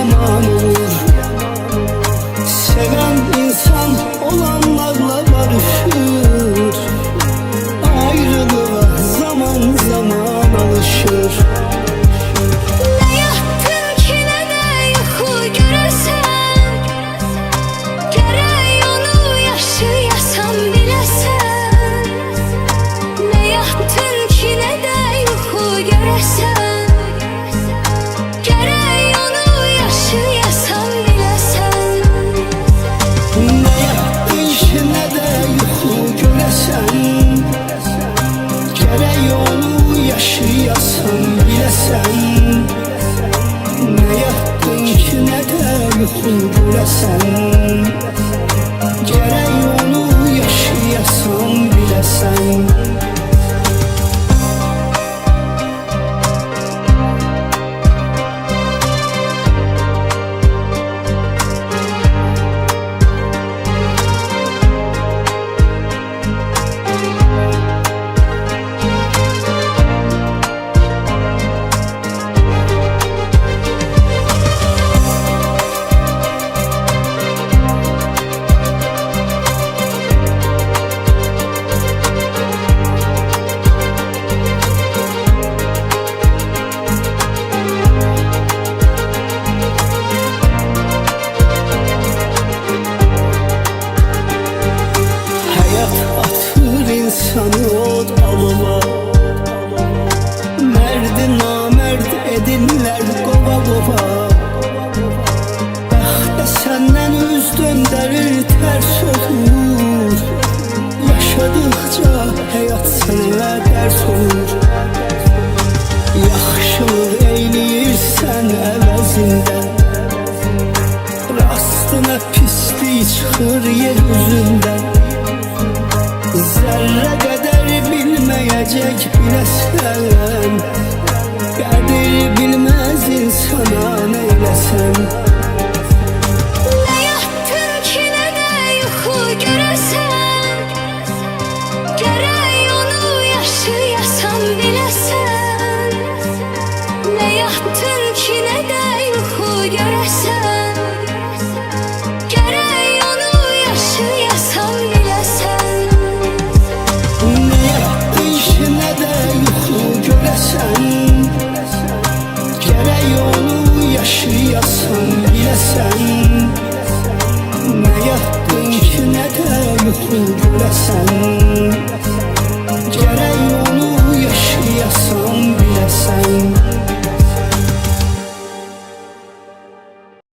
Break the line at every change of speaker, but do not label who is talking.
yaman olur. Seven insan olanlarla barışır, ayrılığa zaman zaman alışır.
Ne yaptın ki ne de yuxu görəsən, gərək onu yaşayasan biləsən. Ne yaptın ki ne de yuxu görəsən, gərək onu yaşayasan biləsən.
Ne yaptın ki ne de yuxu görəsən, gərək onu yaşayasan biləsən. Ne yaptın ki ne de yuxu görəsən, gərək onu yaşayasan biləsən. İnsanı o dalıma, merdi namerd edinler kova kova. Bəxtə səndən üz döndərir tərs olur, yaşadıkça həyat sənə dərs olur. Yaxşılıq eyləyirsən əvəzində, rastına pislik çıxır yer üzündən. Zerre kadar bilmeyecek biləsən, qədir bilmez insana neyləsən.
Ne yaptın ki ne de yuxu görəsən, gərək onu yaşayasan biləsən. Ne yaptın ki ne de yuxu görəsən, gərək onu yaşayasan biləsən.
Ne yaptın ki ne de yuxu görəsən, gərək onu yaşayasan biləsən.